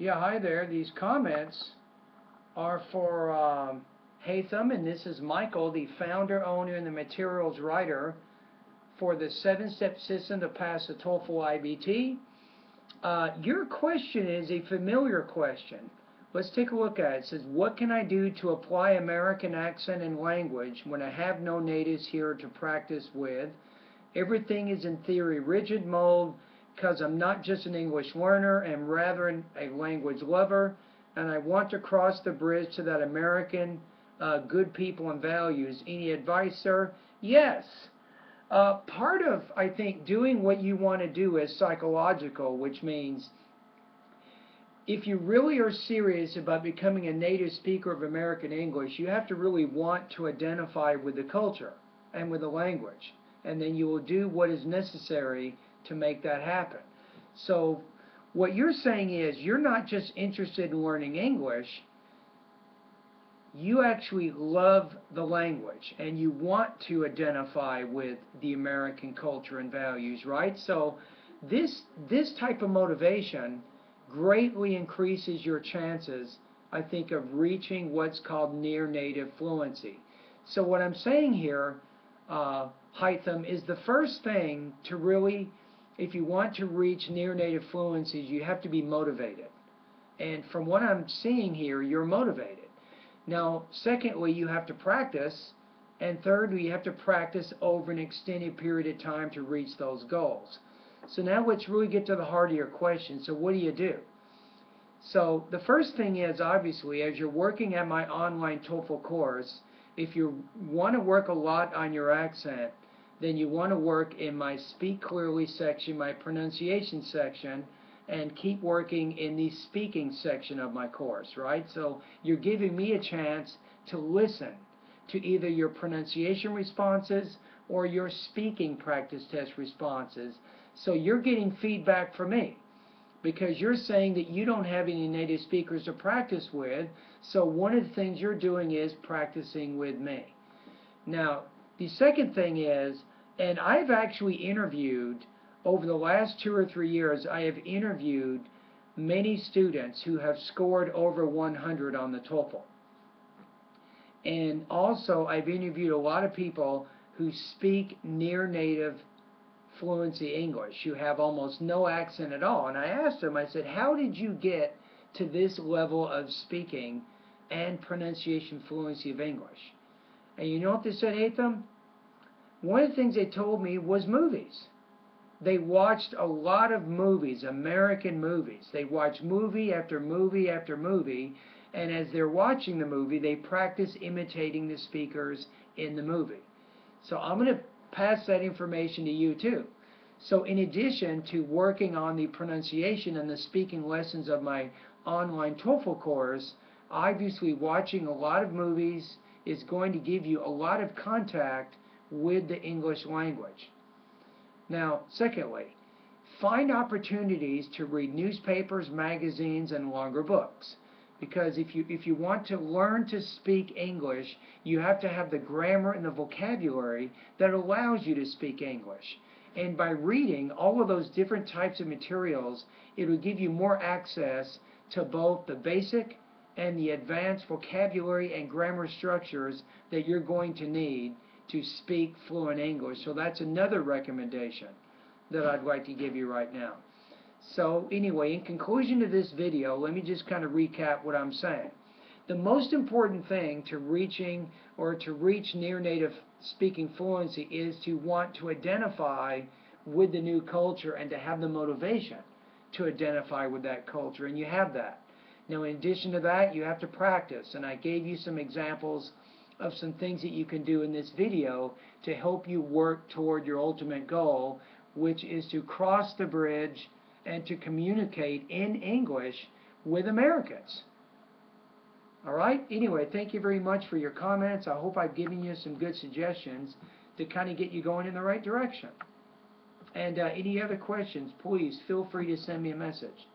Yeah, hi there. These comments are for Haytham, and this is Michael, the founder, owner, and the materials writer for the 7-step system to pass the TOEFL IBT. Your question is a familiar question. Let's take a look at it. It says, what can I do to apply American accent and language when I have no natives here to practice with? Everything is in theory rigid mode because I'm not just an English learner and rather a language lover, and I want to cross the bridge to that American good people and values. Any advice, sir? Yes. Part of, I think, doing what you want to do is psychological, which means if you really are serious about becoming a native speaker of American English, you have to really want to identify with the culture and with the language. And then you will do what is necessary to make that happen. So what you're saying is you're not just interested in learning English, you actually love the language and you want to identify with the American culture and values, right? So this type of motivation greatly increases your chances, I think, of reaching what's called near native fluency. So what I'm saying here, Haytham, is the first thing to really, if you want to reach near native fluencies, you have to be motivated. And from what I'm seeing here, you're motivated. Now, secondly, you have to practice. And thirdly, you have to practice over an extended period of time to reach those goals. So now let's really get to the heart of your question. So what do you do? So the first thing is, obviously, as you're working at my online TOEFL course, if you want to work a lot on your accent, then you want to work in my Speak Clearly section, my pronunciation section, and keep working in the speaking section of my course, right? So you're giving me a chance to listen to either your pronunciation responses or your speaking practice test responses. So you're getting feedback from me because you're saying that you don't have any native speakers to practice with, so one of the things you're doing is practicing with me. Now, the second thing is, and I've actually interviewed, over the last 2 or 3 years, I have interviewed many students who have scored over 100 on the TOEFL. And also, I've interviewed a lot of people who speak near native fluency English, who have almost no accent at all. And I asked them, I said, how did you get to this level of speaking and pronunciation fluency of English? And you know what they said, Haytham? One of the things they told me was movies. They watched a lot of movies, American movies. They watched movie after movie after movie, and as they're watching the movie, they practice imitating the speakers in the movie. So I'm going to pass that information to you too. So in addition to working on the pronunciation and the speaking lessons of my online TOEFL course, obviously watching a lot of movies is going to give you a lot of contact with the English language. Now, secondly, find opportunities to read newspapers, magazines, and longer books. Because if you want to learn to speak English, you have to have the grammar and the vocabulary that allows you to speak English. And by reading all of those different types of materials, it will give you more access to both the basic and the advanced vocabulary and grammar structures that you're going to need to speak fluent English. So that's another recommendation that I'd like to give you right now. So anyway, in conclusion to this video, let me just kind of recap what I'm saying. The most important thing to reaching or to reach near native speaking fluency is to want to identify with the new culture and to have the motivation to identify with that culture, and you have that. Now, in addition to that, you have to practice, and I gave you some examples of some things that you can do in this video to help you work toward your ultimate goal, which is to cross the bridge and to communicate in English with Americans. All right? Anyway, thank you very much for your comments. I hope I've given you some good suggestions to kind of get you going in the right direction. And any other questions, please feel free to send me a message.